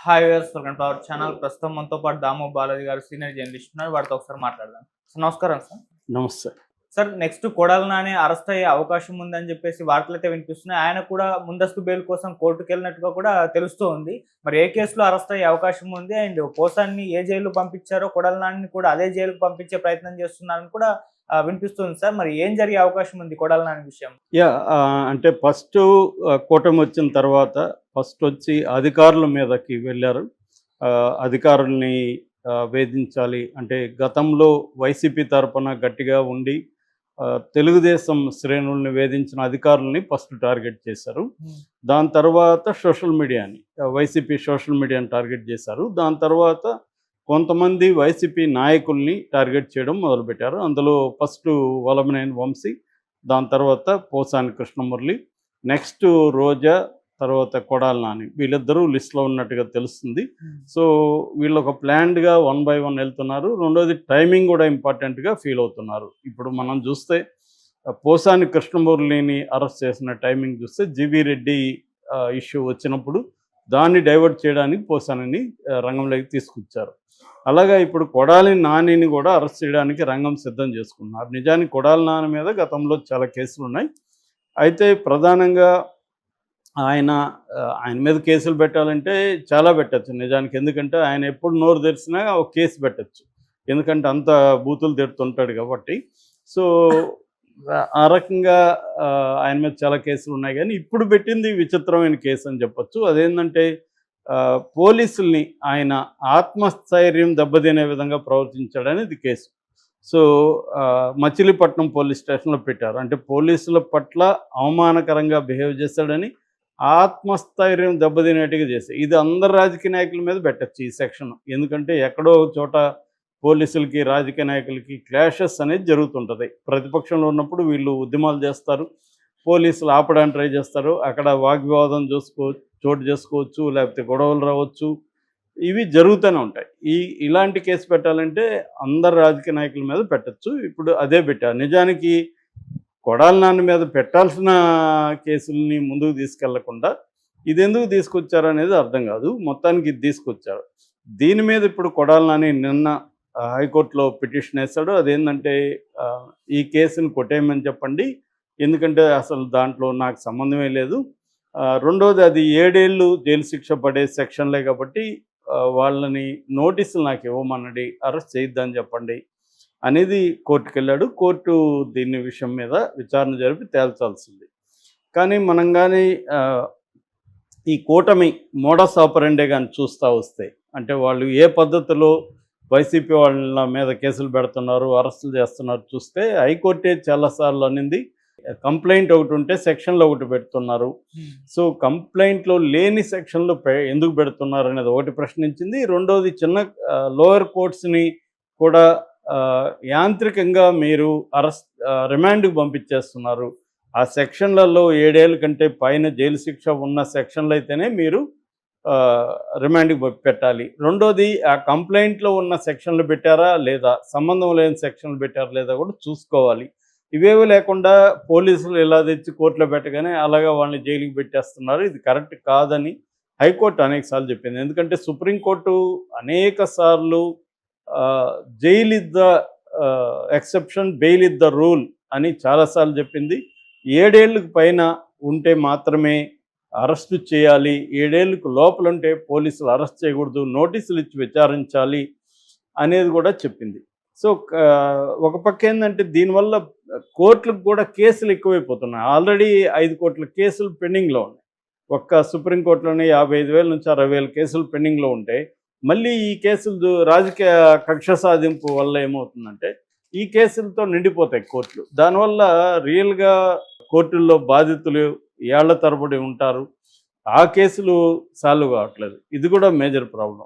Hi viewers, welcome to our channel. ప్రస్తుతం మనతో పాటు దాము బాలాజీ గారు సీనియర్ జర్నలిస్ట్ ఉన్నారు. వారితో ఒకసారి మాట్లాడదాం. సో నమస్కారం సార్. నమస్తే. Sir, next Kodali Nani arrest అయ్యే అవకాశం ఉందని చెప్పేసి వార్తలైతే వినిపిస్తున్నాయి. ఆయన కూడా ముందస్తు బెయిల్ కోసం కోర్టుకెళ్ళినట్టుగా కూడా తెలుస్తూ ఉంది. మరి ఏ కేసులో అరెస్ట్ అయ్యే అవకాశం ఉంది, అండ్ పోసాన్ని ఏ జైలు పంపించారో కొడాలి నానిని కూడా అదే జైలుకు పంపించే ప్రయత్నం చేస్తున్నారని కూడా వినిపిస్తుంది సార్. మరి ఏం జరిగే అవకాశం ఉంది కొడాలి నాని విషయం? అంటే ఫస్ట్ కూటమి వచ్చిన తర్వాత ఫస్ట్ వచ్చి అధికారుల మీదకి వెళ్ళారు. అధికారుల్ని వేధించాలి అంటే గతంలో వైసీపీ తరపున గట్టిగా ఉండి తెలుగుదేశం శ్రేణుల్ని వేధించిన అధికారుల్ని ఫస్ట్ టార్గెట్ చేశారు. దాని తర్వాత సోషల్ మీడియాని వైసీపీ సోషల్ మీడియాని టార్గెట్ చేశారు. దాని తర్వాత కొంతమంది వైసీపీ నాయకుల్ని టార్గెట్ చేయడం మొదలుపెట్టారు. అందులో ఫస్ట్ వలమనేని వంశీ, దాని తర్వాత పోసాని కృష్ణమురళి, నెక్స్ట్ రోజా, తర్వాత కొడాలి నాని, వీళ్ళిద్దరూ లిస్ట్లో ఉన్నట్టుగా తెలుస్తుంది. సో వీళ్ళు ఒక ప్లాన్డ్గా 1 by 1 వెళ్తున్నారు. రెండోది టైమింగ్ కూడా ఇంపార్టెంట్గా ఫీల్ అవుతున్నారు. ఇప్పుడు మనం చూస్తే పోసాని కృష్ణమురళిని అరెస్ట్ చేసిన టైమింగ్ చూస్తే జీవీ రెడ్డి ఇష్యూ వచ్చినప్పుడు దాన్ని డైవర్ట్ చేయడానికి పోసానిని రంగంలోకి తీసుకొచ్చారు. అలాగా ఇప్పుడు కొడాలి నానిని కూడా అరెస్ట్ చేయడానికి రంగం సిద్ధం చేసుకున్నారు. నిజానికి కొడాలి నాని మీద గతంలో చాలా కేసులు ఉన్నాయి. అయితే ప్రధానంగా ఆయన మీద కేసులు పెట్టాలంటే చాలా పెట్టచ్చు నిజానికి. ఎందుకంటే ఆయన ఎప్పుడు నోరు తెరిచినా ఒక కేసు పెట్టచ్చు, ఎందుకంటే అంత బూతులు తిడుతుంటాడు కాబట్టి. సో ఆ రకంగా ఆయన మీద చాలా కేసులు ఉన్నాయి. కానీ ఇప్పుడు పెట్టింది విచిత్రమైన కేసు అని చెప్పచ్చు. అదేంటంటే పోలీసుల్ని ఆయన ఆత్మస్థైర్యం దెబ్బతినే విధంగా ప్రవర్తించాడనేది కేసు. సో మచిలీపట్నం పోలీస్ స్టేషన్లో పెట్టారు. అంటే పోలీసుల పట్ల అవమానకరంగా బిహేవ్ చేశాడని, ఆత్మస్థైర్యం దెబ్బతినేట్టుగా చేశాడు. ఇది అందరు రాజకీయ నాయకుల మీద పెట్టచ్చు ఈ సెక్షన్. ఎందుకంటే ఎక్కడో చోట పోలీసులకి రాజకీయ నాయకులకి క్లాషెస్ అనేది జరుగుతుంటుంది. ప్రతిపక్షంలో ఉన్నప్పుడు వీళ్ళు ఉద్యమాలు చేస్తారు, పోలీసులు ఆపడానికి ట్రై చేస్తారు, అక్కడ వాగ్వివాదం చోటు చేసుకోవచ్చు, లేకపోతే గొడవలు రావచ్చు, ఇవి జరుగుతూనే ఉంటాయి. ఇలాంటి కేసు పెట్టాలంటే అందరు రాజకీయ నాయకుల మీద పెట్టచ్చు. ఇప్పుడు అదే పెట్టారు. నిజానికి కొడాలి నాని మీద పెట్టాల్సిన కేసుల్ని ముందుకు తీసుకెళ్లకుండా ఇదెందుకు తీసుకొచ్చారు అనేది అర్థం కాదు. మొత్తానికి ఇది తీసుకొచ్చారు. దీని మీద ఇప్పుడు కొడాలి నాని నిన్న హైకోర్టులో పిటిషన్ వేశాడు. అదేంటంటే ఈ కేసుని కొట్టేయమని చెప్పండి, ఎందుకంటే అసలు దాంట్లో నాకు సంబంధమే లేదు. రెండోది అది 7 ఏళ్ళు జైలు శిక్ష పడే సెక్షన్లే కాబట్టి వాళ్ళని నోటీసులు నాకు ఇవ్వమన్నది, అరెస్ట్ చేయొద్దని చెప్పండి అనేది కోర్టుకు వెళ్ళాడు. కోర్టు దీని విషయం మీద విచారణ జరిపి తేల్చాల్సింది. కానీ మనం కానీ ఈ కూటమి మోడస్ ఆపరెండే కానీ చూస్తూ వస్తే, అంటే వాళ్ళు ఏ పద్ధతిలో వైసీపీ వాళ్ళ మీద కేసులు పెడుతున్నారు, అరెస్టులు చేస్తున్నారు చూస్తే, హైకోర్టే చాలాసార్లు అనింది కంప్లైంట్ ఒకటి ఉంటే సెక్షన్లో ఒకటి పెడుతున్నారు. సో కంప్లైంట్లో లేని సెక్షన్లో ఎందుకు పెడుతున్నారు అనేది ఒకటి ప్రశ్నించింది. రెండోది చిన్న లోయర్ కోర్ట్స్ని కూడా యాంత్రికంగా మీరు రిమాండ్కి పంపించేస్తున్నారు. ఆ సెక్షన్లలో 7 ఏళ్ళ కంటే పైన జైలు శిక్ష ఉన్న సెక్షన్లు అయితేనే మీరు రిమాండ్కి పెట్టాలి. రెండోది ఆ కంప్లైంట్లో ఉన్న సెక్షన్లు పెట్టారా లేదా, సంబంధం లేని సెక్షన్లు పెట్టారా లేదా కూడా చూసుకోవాలి. ఇవేవి లేకుండా పోలీసులు ఇలా తెచ్చి కోర్టులో పెట్టగానే అలాగా వాళ్ళని జైలుకి పెట్టేస్తున్నారు. ఇది కరెక్ట్ కాదని హైకోర్టు అనేకసార్లు చెప్పింది. ఎందుకంటే సుప్రీంకోర్టు అనేక సార్లు jail is the exception, bail is the rule అని చాలాసార్లు చెప్పింది. 7 ఏళ్ళకు పైన ఉంటే మాత్రమే అరెస్టు చేయాలి, 7 ఏళ్ళకు లోపల ఉంటే పోలీసులు అరెస్ట్ చేయకూడదు, నోటీసులు ఇచ్చి విచారించాలి అనేది కూడా చెప్పింది. సో ఒక పక్క ఏంటంటే దీనివల్ల కోర్టులకు కూడా కేసులు ఎక్కువైపోతున్నాయి. ఆల్రెడీ 5 కోట్ల కేసులు పెండింగ్లో ఉన్నాయి. ఒక్క సుప్రీంకోర్టులోనే 55,000 నుంచి 60,000 కేసులు పెండింగ్లో ఉంటాయి. మళ్ళీ ఈ కేసులు రాజకీయ కక్ష సాధింపు వల్ల ఏమవుతుందంటే ఈ కేసులతో నిండిపోతాయి కోర్టులు. దానివల్ల రియల్గా కోర్టుల్లో బాధితులు ఏళ్ల తరబడి ఉంటారు, ఆ కేసులు సాల్వ్ కావట్లేదు. ఇది కూడా మేజర్ ప్రాబ్లం.